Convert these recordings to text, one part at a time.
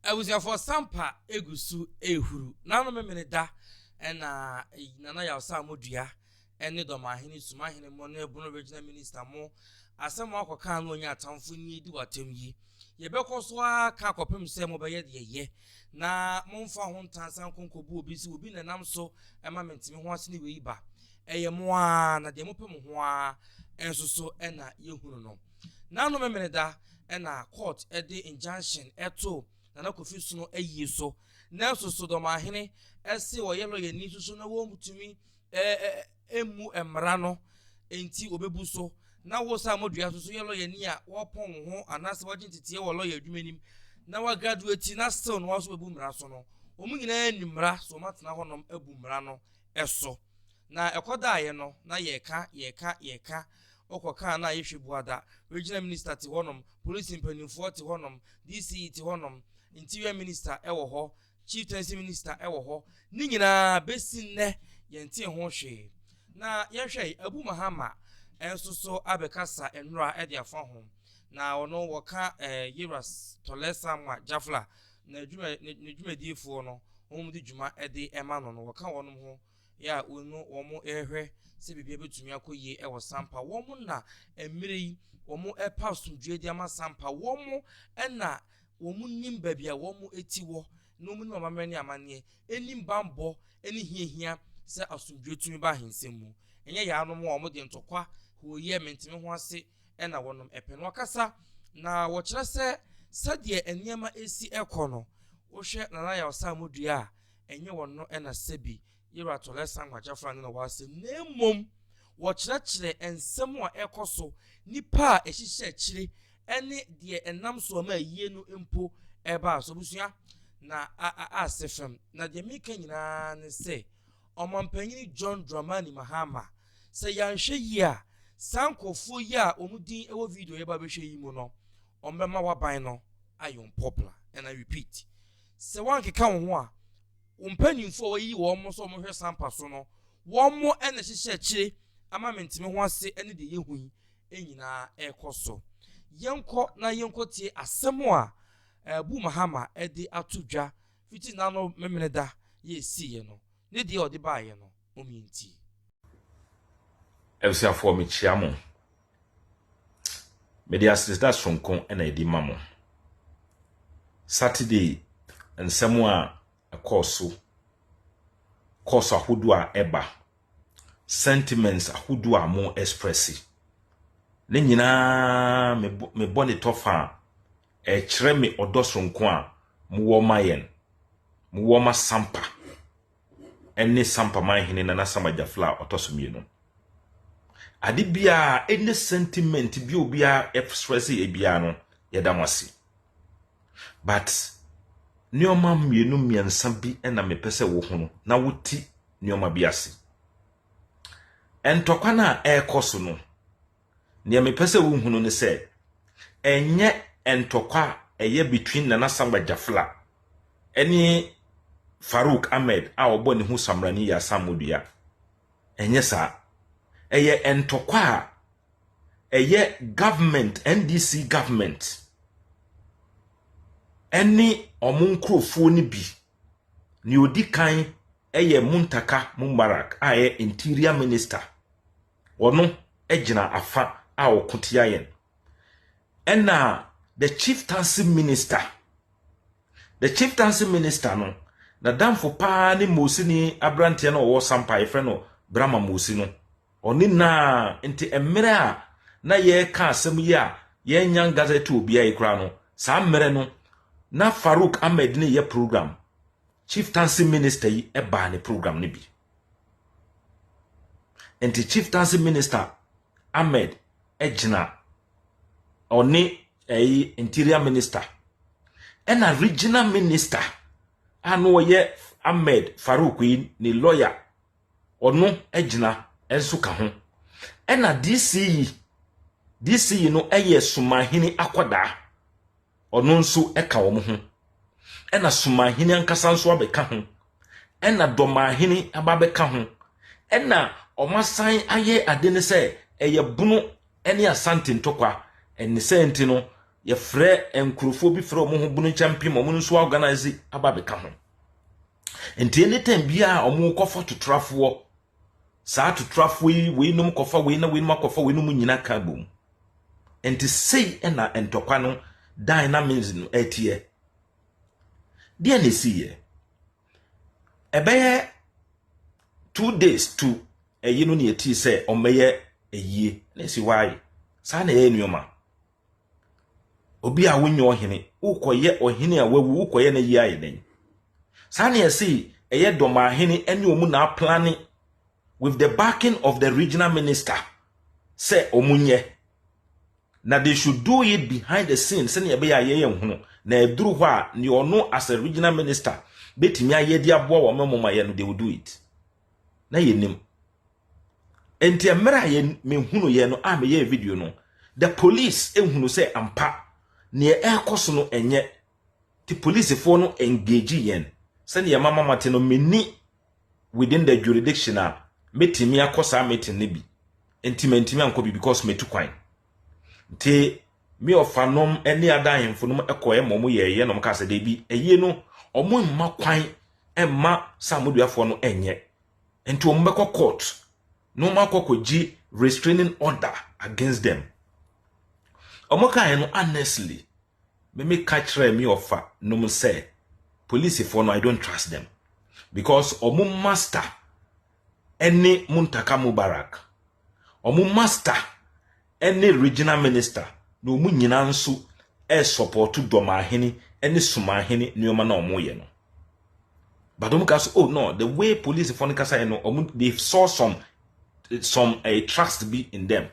I was here for Sampa egusu ehuru. Nano me da ena nana ya Sammordua ene do mahini sumahini mo na ebuno regional minister mo asem akoka no nya atamfo ni di watem yi. Ye bekoso aka kopem se mo beye de ye na momfa ho ntansan konkobu obi si obi nanam so ema mentimi ho ase ni we ba. Eye mo a na de mo pem ho a enso so ena yehunu no. Nano me da ena court ede injunction eto na kofi suno ayi so na so do mahene ese wo yelo ye ni so na wo mutumi emu emra no enti obebu so na wo Sammordua so yelo ye ni a wo pon ho anase wo gintete wo lo ye adwumanim na wa graduate na still no so bebu mra so no omu nyina animra so matena honom abu mra no eso na ekoda ye no na yeka okoka na yehwebuada regional minister ti honom police impanimfo ti honom DC ti honom interior minister ewo ho chieftaincy minister ewo ho ni nyina besi nne yenti ho hwe na yehwe Abu Mahama enso so abekasa enura ede afa ho na ono woka Yiras Tolesa mwa Jafla na dwumadifo no omudi dwuma ede ema no no woka wonom ho ya onu omo ehwe se bibia betumi akoye ewo Sampa womo na emire womo epa sumdwe di ama Sampa womo ena womu nimba bia womu etiwo no mu mama mani amane enim bambo eni hiehia se asumdwe tumi ba hensemu enye ya no mo womu de ntokwa hoye mentime ho ase ena wonom epeno kasa na wo kire se sadie eniema esi ekono wo hwe nana ya Sammordua enye wonno ena sebi Yiras Tolesa ngwajafra no wase nemom wo kire ensem a ekoso nipa a ehihye kire ene de enam so ma yie no empo eba so busua na asefem na de meka nyina ne se omampanyini John Dramani Mahama se yanhwe yi a sankofo yi a omudin ewo video eba behwe yi mu no ombema waban no ayon popular and I repeat se wankeka wo ho a umpanimfo yi wo mo so mo hwe Sampa so no wo mo ene hihye kire ama mentime ho ase ene de yehu enyina ekoso yenko na yenko tie asemo a Abu Mahama ede atudwa fiti na no memeneda ye siye no ne de ode baaye no omienti Elsia for me chiamo media sister sonko ena edi mamo Saturday ensemo a course ahodo a eba sentiments ahodo a mo expressi ne nyina me bone tofa kire me odosonko a mo wo mayen mo wo ma Sampa enne Sampa man hene na Samajafla otosomienu ade bia enne sentiment bi obia express e bia no yedamasi but nioma mienu miensa bi ena mepese wo hono na woti nioma biase entokwa na ekoso no ne mepese wo hunu ne se enye entokwa eye between na Samajafla eni Farouk Ahmed a obo ne hu samrani ya Sammordua enye sa eye entokwa eye government NDC government eni omunkrofo ni bi ni odikan eye Muntaka Mubarak a eye interior minister wono ejina afa a okotia yen ena the chieftaincy minister no na damfo pa ni Mosini abrante na wo Sampa e no Brahma Mosi no oni na enti emere a na ye ka asem yi a ye nyan gazette obi a ikra no sa mere no na Farouk Ahmed ni ye program chieftaincy minister yi e ba ne program ni bi enti chieftaincy minister Ahmed ejina oni interior minister ena regional minister anu ye Ahmed Farouk yi ni lawyer onu ejina enso ka ho ena DC no eye sumahini akoda onu nso eka wo ho ena sumahini ankasa nso abeka ho ena domahini ababeka ho ena omasan aye ade ne se eye bunu ene Asante ntokwa eni senti no ye frɛ enkrofo bi frɛ omo ho bunu champion omo nso organize aba beka ho enti anytime bia omo kɔfa totrafo saa totrafo yi we num kɔfa we na we num akɔfa we num nyina ka bom enti sei na entokwa no dynamics no etie dia ne siye ebeye 2 days to eyi no ne eti se omeye eyie na si why saa na enuoma obi a wonyo ohene ukoye ohene a wawu ukoye na yi ayeden saa na esi eye doma ahene ene omu na planning with the backing of the regional minister say omunye na they should do it behind the scenes say na be ya ye hunu na eduru ho a ne ono as a regional minister betimi ayedi aboa wo memoma ye no they will do it na yenim enti emra ye me hunu ye no a me ye video no the police ehunu say ampa ne ekoso no enye the police for no engage yen say ne mama mate no meni within the jurisdiction a metimi akosa meeting ne bi enti mentimi anko bi because metu kwan nti me ofanom eni adahemfo no ekoye momo ye no mka se de bi eye no omo mma kwan emma Sammordua fo no enye enti omo beko court no makokoji restraining order against them omo kan no honestly me catch me offer no mo say police for no I don't trust them because omo master any Muntaka Mubarak omo master any regional minister no mu nyina nso support doma ahene any suma ahene nyoma na omo ye no but omo ka so oh no the way police for no kasa no omo they saw some trust be in them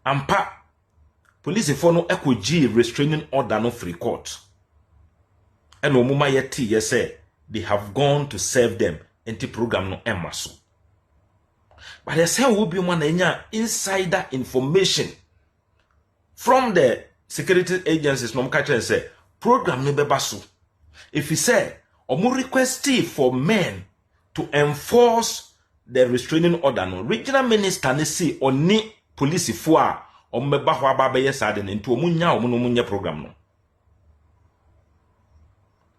ampa police for no ekoji restraining order no free court and omo ma yeti ye say they have gone to serve them anti program no emaso but they say will be one insider information from the security agencies no catch and say program no bebaso if he say omo request for men to enforce the restraining order no regional minister ne see oni police fo a ommeba ho aba be yesade ne nto omunya omo no munya program no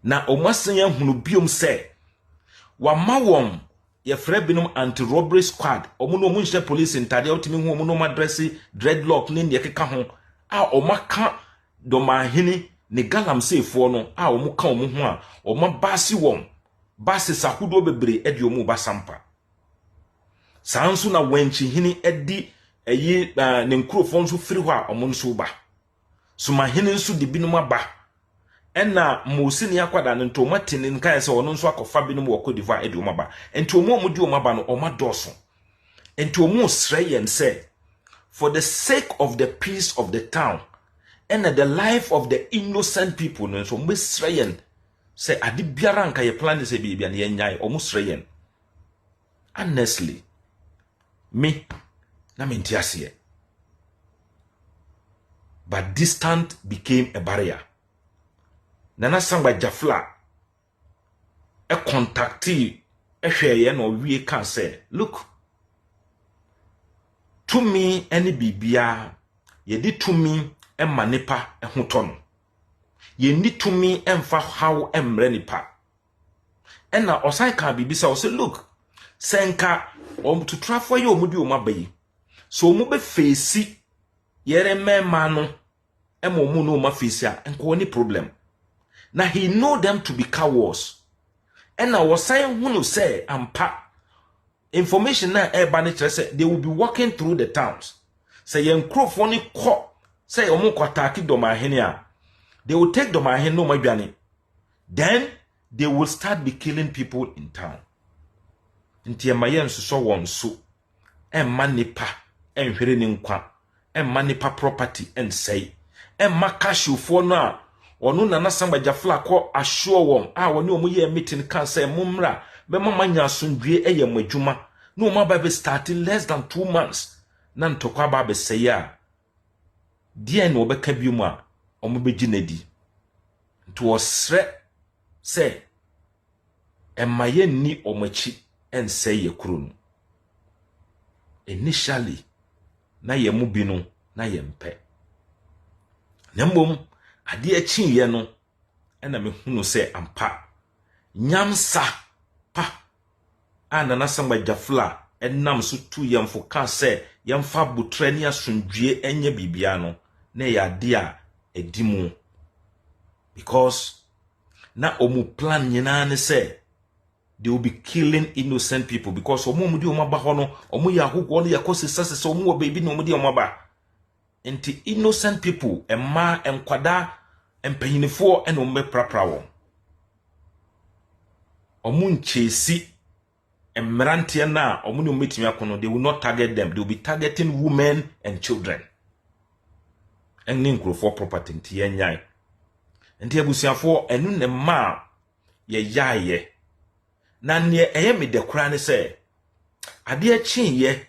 na omasen ya hunu biom say wa mawom ye frɛ binom anti-robbery squad omo no munhye police ntade otimi hu omo no madresse dreadlock ne ne keka ho a omaka domahini ne galamsefo no a omo ka omo ho a omo basi wom basi sahudo bebre edi omo ba Sampa sanso na wenchi hini edi eyi ne nkrofo nso firi ho a omo nso ba suma hini nso de binom aba ena mosi ne akwada ne ntoma tini nkan se ono nso akofa binom wo Cote d'Ivoire edi omo ba enti omo di omo ba no omo doso enti omo sreyen say for the sake of the peace of the town and the life of the innocent people no so mo sreyen say ade biara nka ye plan se bibia ne nyai omo sreyen honestly me na mentiasie but distance became a barrier. Nana Sangba Jafla a contactee a share no we can say, look, to me any bibia ye did to me and manipa a huton. Ye need to me and for how am renipa. And now Osai can be bisa say, look, Senka to travel your mudu mabe. So mube face yere me mano and momuno mafisia and ko any problem. Now he know them to be cowards. And I was saying who say ampa information na e say they will be walking through the towns. Say yen crofoni ko say omo kwataki domahene a they will take domahene no mabiane. Then they will start be killing people in town. Nti emayen so won so emma nipa enhwere ni nkwa emma nipa property and say emma cashew for no onu Nana Sangba Jafla ko assure won a woni omo ye meeting kan say mumra be mama nya asundwe eye madwuma no ma ba be starting less than 2 months na ntokwa ba be say a die na obeka bi mu a omo be ginedi to osre say emaye ni omachi and say ye kuro no initially na ye mu bi no na ye mpe na mbom ade achi ye no ena me hunu se ampa nyamsa pa anana samba jafla enam so tu yamfo ka se yamfa butre ne asundwie enye bibia no na ya de a edimu because na omu plan nyina ne se they will be killing innocent people because omu mudi omaba ho no omu ya hugwo no yakosi sase so omu baby no omu di omaba enti innocent people emma enkwada empanyinifo ene omu prapra wo omu nchesi emrantie na omu ne ometimi akono they will not target them, they will be targeting women and children enne nkrofo property nti yenyan enti abusiafo enu ne ma ye yaye na ne eye me de kura ne se ade achi ye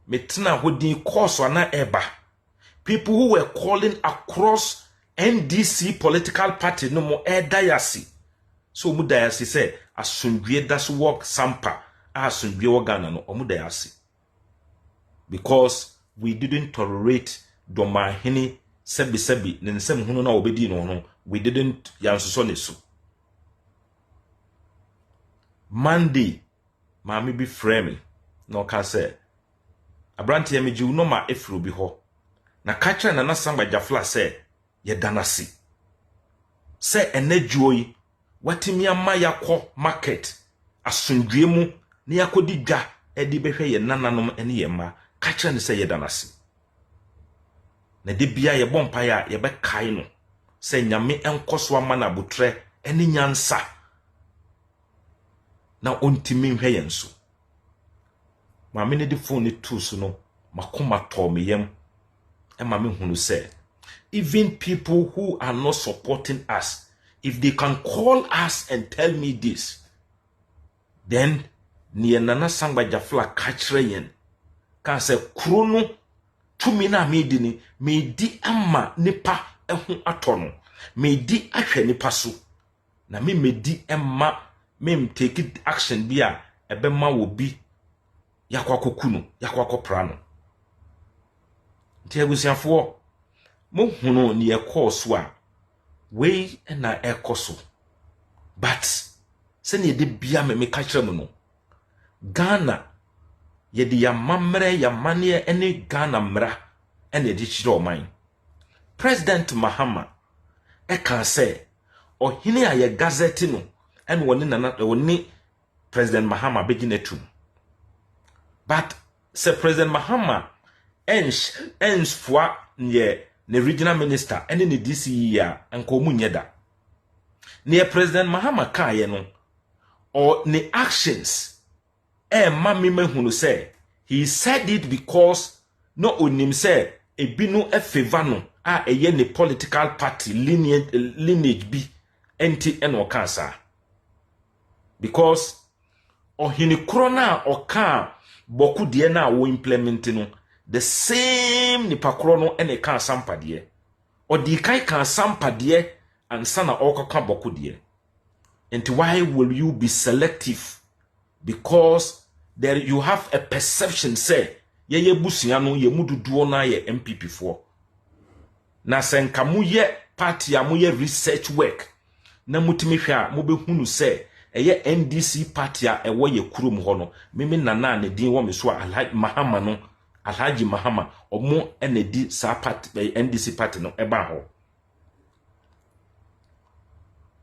metena hodin course na eba people who were calling across NDC political party no mo dayasi so mu dayasi se asundwie das work Sampa asundwie wo Ghana no omu dayasi because we didn't tolerate domahini sebi ne nsem hunu na obedi no we didn't yansoso ne so Monday maami bi frame no ka se abrante emeji no ma efro bi ho na kacha na samba jafla se ye danasi se enajuoi watimi ama yakọ market asundwie mu ne yakodi dwa edi behwe ye nananom ene ye ma kacha ne se ye danasi na de bia ye bompa ya ye be kai no se nyame enkoso ama na butre ene nyansa na ontimi nhwe yenso maame ne de phone tools no makoma tomiyem e maame hunu se even people who are not supporting us, if they can call us and tell me this, then ni nana sangba jafla kachre yen kan se krono tumi na medini medi ama nipa ehu atono medi ahwe nipa so na me medi emma mem take action bia ebe ma wo bi yakwakokuno yakwakoprano nti agusiafo mo hunu ni ekoso a we na ekoso but se ne de bia me ka kire mu no Ghana ye de ya mamre ya mane ene Ghana mra ene de kire oman President Mahama e kan se ohine a ye gazette no ene woni nana woni President Mahama beginetum but se President Mahama ens fois ye ne regional minister ene ne DCE ya enko munyeda ne President Mahama kaye no or ne actions mami mahunu say he said it because no onim say ebinu favor no a eye ne political party lineage bi enti eno kansa because ohini krona oka boku de na wo implement no the same nipa kro no ene kan Sampa de odi kai kan Sampa de ansa na okaka boku de. And why will you be selective? Because there you have a perception say ye busia no ye mududuo na ye MPP for na senka mu ye party amu ye research work na mutimi hwa mo be hunu say eye NDC party a ewo ye kurom ho no mimi nana ne din wo me so Alhaji Mahama omo enedi sa party NDC party no eba ho.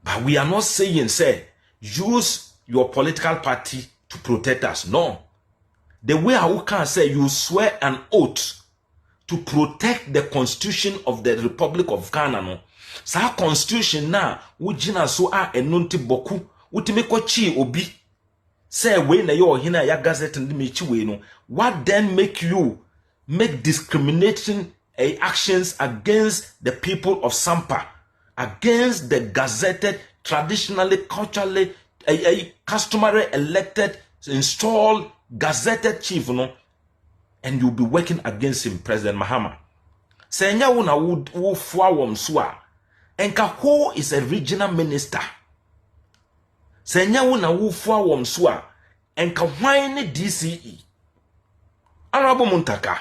But we are not saying say use your political party to protect us. No. The way I can say you swear an oath to protect the constitution of the Republic of Ghana no. Sa constitution na wujina so a enonti boku utimeko chi obi say we na yo hina ya gazette ndi mechi we no. What then make you make discrimination actions against the people of Sampa, against the gazetted, traditionally, culturally, customary elected, installed, gazetted chief, no, and you'll be working against him, President Mahama. Senya wuna wu fwa wamsua, enka who is a regional minister. Senya wuna wu fwa wamsua, enka wine DCE. Honorable Muntaka.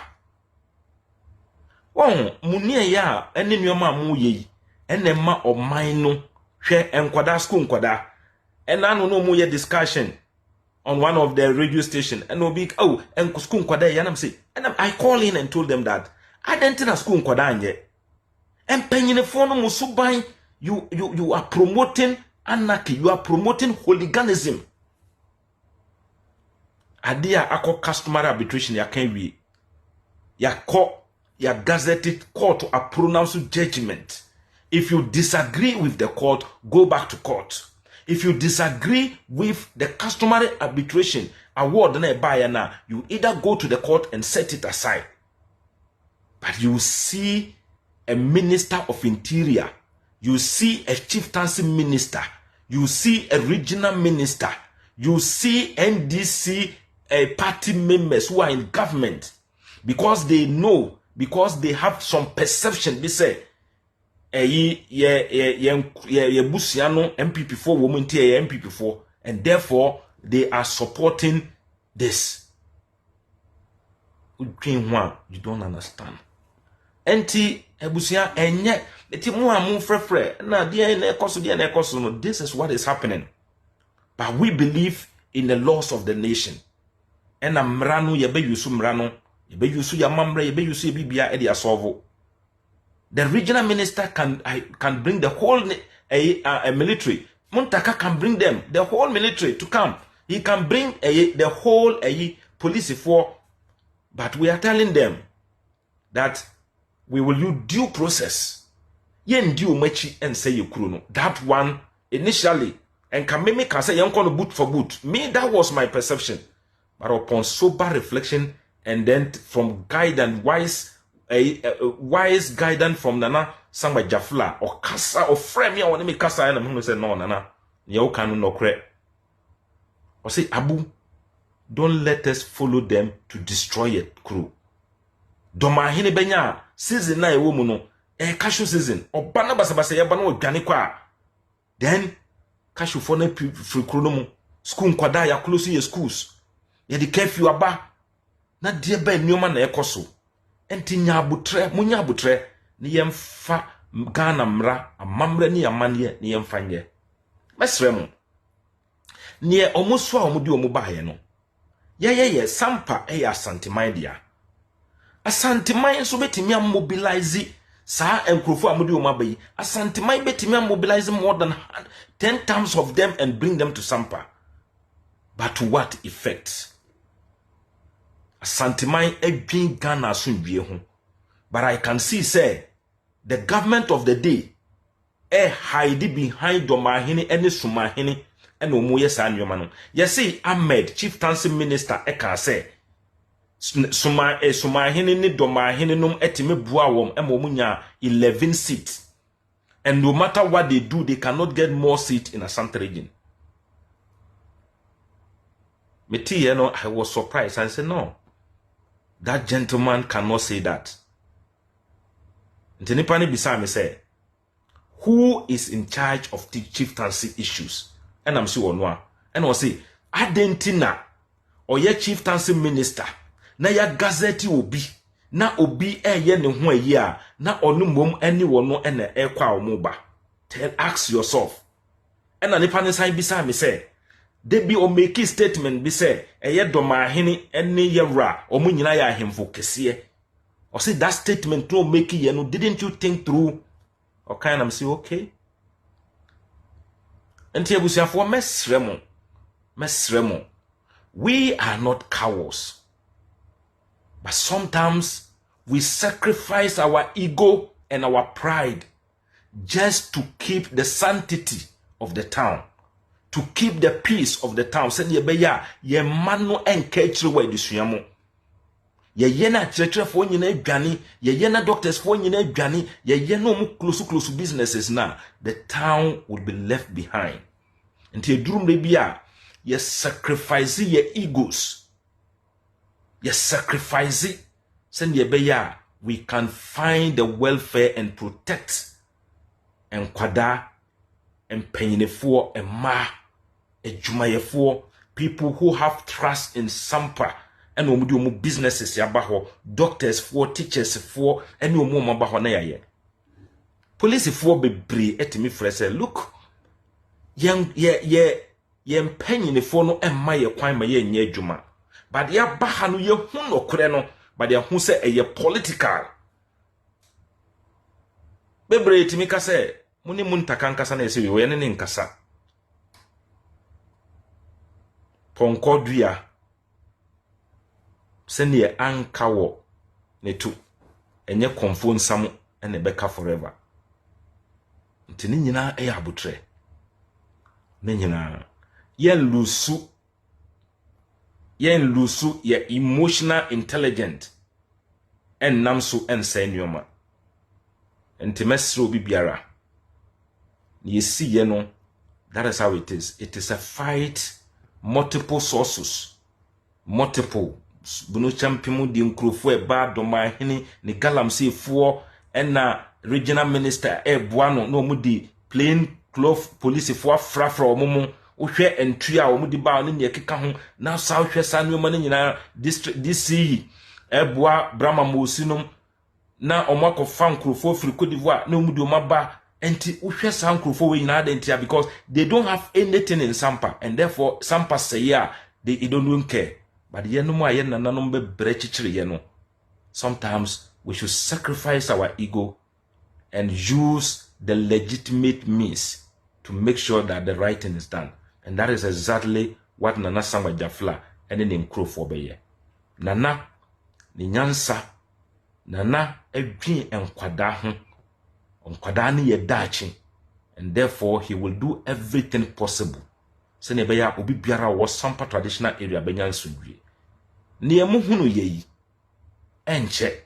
Won munie ya ene nneoma mu ye ene ma oman no hwe enkwada school nkwada ena no mu ye discussion on one of the radio station and will be and school nkwada ya na say and I call in and told them that I didn't na school nkwada anye and penyinefo no musuban you are promoting anarchy, you are promoting hooliganism. Adia ako customary arbitration ya can we ya court ya gazetted court to a pronounced judgment. If you disagree with the court, go back to court. If you disagree with the customary arbitration award na you either go to the court and set it aside. But you see a minister of interior, you see a chieftaincy minister, you see a regional minister, you see NDC party members who are in government, because they know, because they have some perception, they say busiano MPP4 woman MPP4, and therefore they are supporting this. You don't understand. Enti ebusia enye eti mu amu frefre na dia na ekoso no. This is what is happening. But we believe in the laws of the nation. And amrano yebe yusu mrano, yebe yusu yamamre, yebe yusu bibia e dia solve. The regional minister can bring the whole military. Muntaka can bring them, the whole military to come. He can bring the whole police for. But we are telling them that we will use due process. Yen due mechi and say you kruno. That one initially and Kameme can say young kono boot for boot. Me, that was my perception. But upon sober reflection and then from guidance wise guidance from Nana Samba Jafla or Kasa or frame ya want me Kasa and I'm say no Nana you can no cre or say Abu, don't let us follow them to destroy it crew. Doma hine benya season na ewo mu no cashew season obana basabasa ya bana odwane kwa then cashew for na free crew no mu school nkwada ya close your schools ya the curfew aba na de ba nneoma na ekoso enti nya abutre ni yemfa Ghana mra amamre ni amane ni yemfa nye mesrem ni omuso a omudi omubaye no ye Sampa Asante dia Asante so betimi mobilize sa enkrofo amudi omabayi Asante betimi mobilize more than 10 times of them and bring them to Sampa. But to what effect? Asante edwin Ghana asundwie ho. But I can see say the government of the day hide behind Domahini and Sumahini and omoye sa anwoma no. Yesi Ahmed chieftaincy minister can say Sumahini ni Domahini num etime bua wom munya 11 seats. And no matter what they do, they cannot get more seats in Asante region. I was surprised and said, no, that gentleman cannot say that. Ntenipani beside me say, who is in charge of the chieftaincy issues? And I'm sure no. And I say, Adentina or ye chieftaincy minister, na ya gazette obi, na obi ye ne ho ya, na onu mom anyone no ene ekwa omoba. Ask yourself. And anipani sign beside me say, they be o make statement be say eye Domahini ene yewra omu nyina ya ahemfo kese or say that statement no make ye no didn't you think through or kind of say okay enti abusiafo mesremo we are not cowards, but sometimes we sacrifice our ego and our pride just to keep the sanctity of the town, to keep the peace of the town. Send ye beya ye mano enkechre wa edusuamo. Ye yena church for nyina adwane, ye yena doctors for nyina adwane, ye yena mu close businesses na, the town will be left behind. Until durum rebia ye sacrifice ye egos. Ye sacrifice it. Send ye beya we can find the welfare and protect and kwada and penyefo and ma adwumayefo, people who have trust in Sampa ene omu di omu businesses ya ba ho, doctors for, teachers for, ene omu ba ho na yaye. Police for bebre etimi frese, look, ye penny ne for no emma ye kwan ma ye nye adwuma. But ya ba ha no ye hu no kore no, but ya hu se ye political. Bebre etimi ka se, muni muntaka nkasa na ese we ne nkasa. Ponkodua sene anka wo ne tu enye konfo nsam ene beka forever. Ntini nyina e abutre ne nyina yen lusu ye emotional intelligent en namso en senioma ntimesro bibiara ye si ye no. That is how it is. It is a fight, multiple sources, multiple bunu champion di nkrofo e ba doma hene ni galamsey fo ena regional minister e boano no mu di plain cloth police fo afrafra omumu ohwe entria omu di ba no ne ekeka ho na sa ohwe sa no ma nyina district DC e boa brama mosinom na omako fa nkrofo firi Cote d'Ivoire no mu di omaba enti ohwe sa nkrofo we nyina adentia because they don't have anything in Sampa and therefore Sampa say yeah they don't care. But sometimes we should sacrifice our ego and use the legitimate means to make sure that the right thing is done. And that is exactly what Nana Samba Jafla and then crow for be. Nana ni nyansa Nana edwin enkwada ho onkwada ne ye dachi, and therefore he will do everything possible. Sene beya obi biara wo Sampa traditional area benyan sundwe ne hunu yeyi enche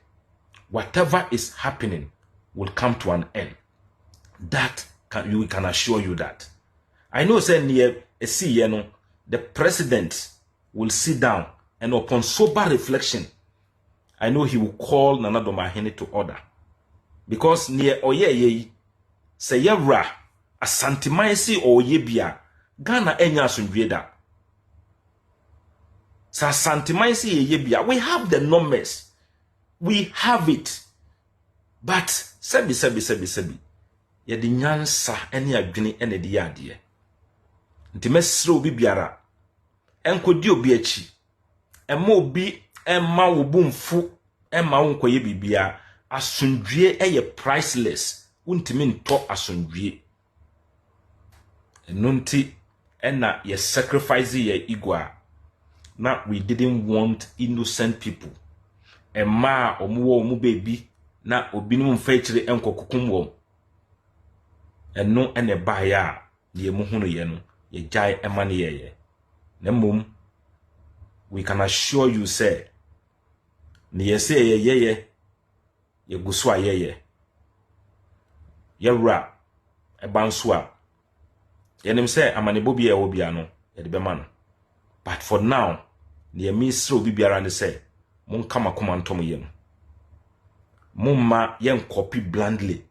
whatever is happening will come to an end. That we can assure you that. I know say near a see no the president will sit down and upon sober reflection I know he will call Nana Domahene to order, because near oye yeyi say yewra asantimansi oye bia Ghana enya asundwe da. Sa santimansi yebia. We have the numbers. We have it. But sebi. Ye di nyansa eni adwene ene di yade. Nti mesre obi biara. Enkodi obi achi. Emma obi emma wo bumfu emma wo nkoye bibia. Asundwe eye priceless. Untimi nto asundwe. Enunti ena ye sacrifice ye igwa. Now we didn't want innocent people. Emma omu baby na obinu mfechire enko kukumwo. Eno ene baya ye muhunu ye no ye jai emani ye. Nemum we can assure you say ni ye say ye guswa ye ra ebanswa yenim say amanebo bia wo bia no ye de bema no. But for now ni minister obi biara ne say mon kama komantom ye no mumma yen copy blandly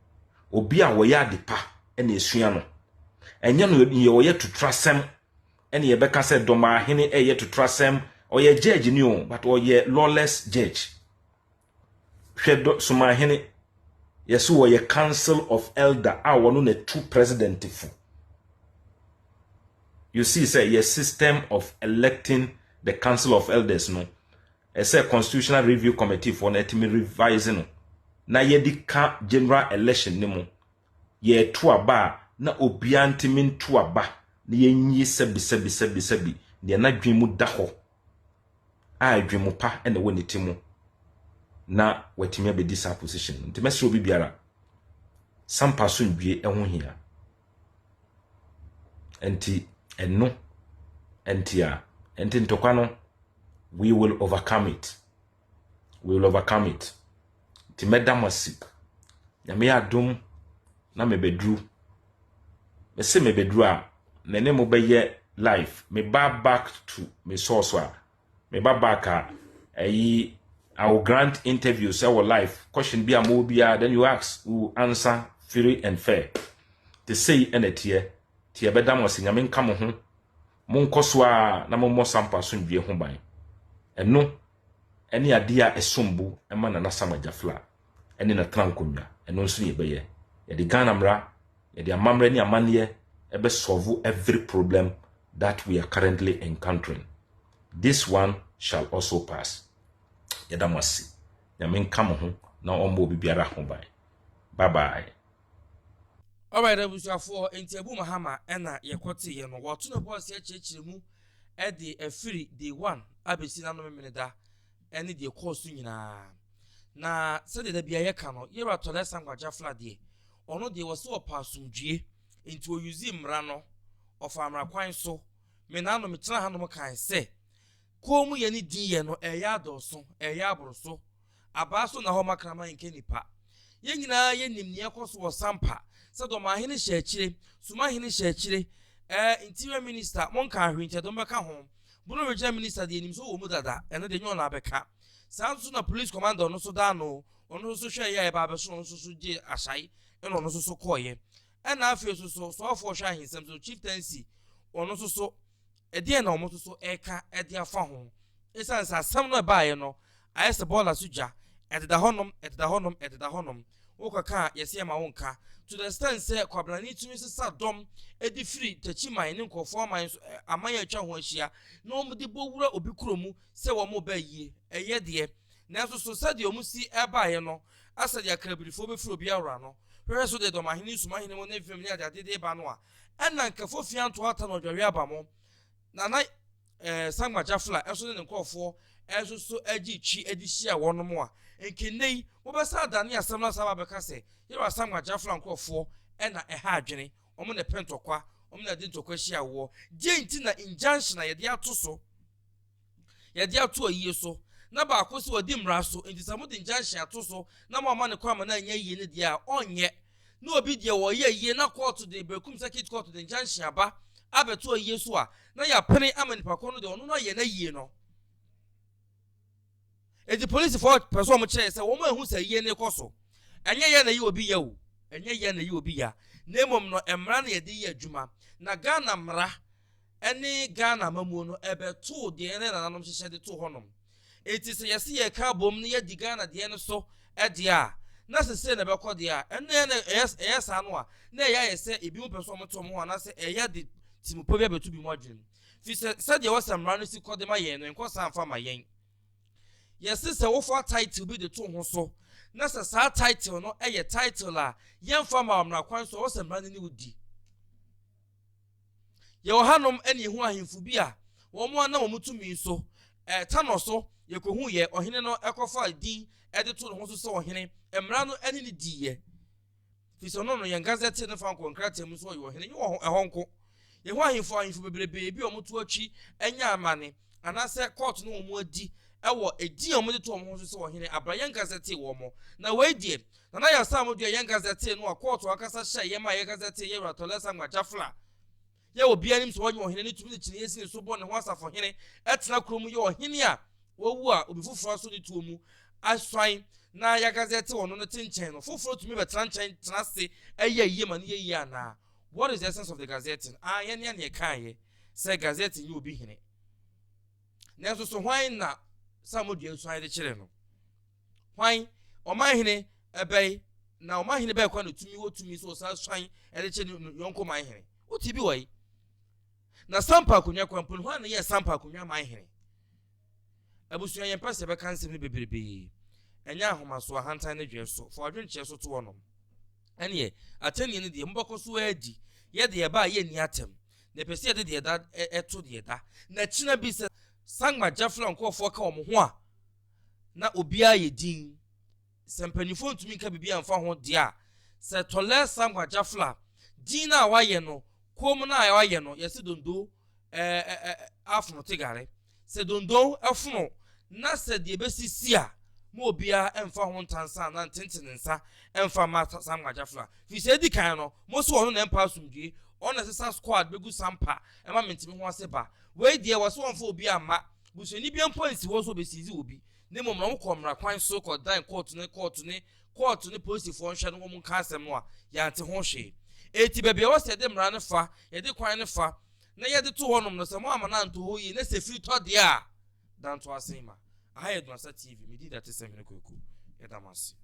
obi a wo ya depa ene esua no enye no ye wo ye to trusem ene ye beka say doma hene ye to trusem or ye judge ni o but or ye lawless judge hwedo suma hene yeso wo ye council of elder a wono na two president fu. You see, say a system of electing the Council of Elders, no. It's a constitutional review committee for netimi revising. Na ye ka general election nemo. Ye tuaba na obiantimin tuaba. Ni ye nyi sebi. Ni na dwimu daho. A dwimu pa ene woni timu. Na wetimi abedi sa position. Nti mesro obi biara. Sampa so ndwie ehun hia. Enti eno entia enti ntokwa we will overcome it. We will overcome it. Ti medamasi nyame adom na mebedru me se mebedru a nene mo beye life me back to me source a me back I will grant interviews our life question be a mo bia then you ask who answer free and fair to say enetie ti ebedamasi nyame nka mo ho mon koswa na mo Sampa so ndwie ho ban eno ene ade a esombu ema na Sammordua ene na trankonwa eno nso ye beye ye de Ghana mra ye de amamra ni amane ebe solve every problem that we are currently encountering. This one shall also pass. Yadamasi. Yamin kamo ho na ombo bibiara ho bai. Bye bye. Alright, for Entiabu Mahama ena yekwoti ye no watu no boss ye chechiremu e de afiri day 1 abesi na no meneda ene de course nyina na se de bia ye ka no ye ratole Sammordua de ono de wo so opasumdue enti o use mra no of amra kwan so me na no me tena ha no kan se komu ye ni din ye no eya adoso eya abroso abaso na ho makrama nke nipa ye nyina ye nim ne ekoso wo Sampa se do ma hene hye akire suma hene hye akire interior minister mon kan hwinte do meka ho bunu regional minister de nim so wo mu dada ene de nyon na beka sanso na police commander no so da no ono so hwe ye ba be so no so je asai eno no so koye ena afi so for hwa hinsem so chieftaincy ono so ede na omo so eka ede afa ho esansa asam no ba ye no ayese bola suja ede da honom okaka yesi ma wonka to the extent say kwabrani tumi sesa dom edi free tachiman ne nkofo man so aman atwa ho ahia na omo de bowura obi kromu se wo mo ba yie eye de na so sade omo si eba ye no asade akrabirifo be free obi awra no hwe so de do mahini suma hini mo na fim ne ade de ba no a ena nkafo fianto ata no dware aba mo na Sammordua eso ne nkofo eso so agi chi edihia wono mo a enkenei wo be sa dane asem na saba be ka se yero Sammordua nkofo ena eha adwene omo ne pentokwa omo na de ntokwa hia wo genti na injunction na ye de ato so ye de ato ayi so na ba akosi wodi mra so enti samo de injunction ato so na mo ama ne kwa ma na anya yie ne de a onye na obi de wo ye yie na court de bekum circuit court de injunction aba abeto ayi so a na ya pene amanipa kono de ono no ye na yie no edi police for person mo kire se wo mo ehu se yie ne koso enye ye na yi obi ya o enye ye na yi obi ya na emom no emra na ye de ye adwuma na Ghana mra ene Ghana mamu no ebeto de ene na nanom hye de to honom eti se yesi ye ka bom ne ye di Ghana de ene so ede a na se na bekọ de a ene na yes anu a na ya ye se ebi mo person mo to mo na se eya de timupo bia betu bi mo adwene fi se de wasamra no si kode ma ye no enko sanfa ma yen yes se wo for title bi de to ho so na se sa title no eye title a yen fa ma amra kwan so wasamra ni wudi ye wo hanom ene hu ahemfu bi a wo mo na wo mutumi so tano so ye ko hu ye ohene no ekofa din ede to ho so se ohene emra no ene ni diye fi so no yen gazette no fa konkrete mu so ye ohene ye wo ehonko ye ho ahemfu bebrebe bi omoto atwi enya amane anase court no omo adi ewo edi omo de to omo so se ohene abrayen gazette wo mo na we die na ya Sammordua yen gazette no court akasa hye ye ma ye gazette ye ratole Sammordua ye obi anim so onye ohene ne tumi ne kine yesi ne so bo ne ho asafo hene etena kromu ye ohene a wowu a obi fufuro so ne tuo mu aswan na ya gazette wono no tenchen no fufuro tumi be tranchen tenase eye yie ma ne yie ana. What is the essence of the gazetting? Ye kan say gazetting you obi hene na so hwan na Sammordua so de kire no hwan o man hene ebei na o man hene be kwa no tumi wo tumi so sa swan de kire yonko man hene o ti bi wai na Sampa kunya kwampun hwan na ye Sampa kunya man hene abusuan ye pese be kan sem ne bebrebe enya ahomaso ahantan ne dwe so for adwen kye so to wonom ene ye atani ne de mbako so adi ye de ba ye ni atem na pese ye de da eto de da na kina bi se Sammordua nkofo ka omo ho a na obia ye din sempanifo ntumi ka bibia mfa ho de a se tole Sammordua din na wa ye no kom na wa ye no ye se dondo afuno tigare se dondo afuno na se de besisi a mo obia emfa ho ntansa na ntenten nsa emfa ma Sammordua fi se di kan no mo so ono na empa asumdue ona se squad begu Sampa ema mentimi ho aseba we die wo so onfa obi ama busoni bi empoints wo so besizi obi ne mom na wo komra kwan so ko dan court ne police fo nhwe no wo mun kasem no a ya ante ho hwe eti bebe wo se de mra ne fa ye de kwan ne fa na ye de to honom no se mo ama na nto ho yi ne se free to de a dan to asema aha ADUMASA TV me di that is 7 kweku edamasi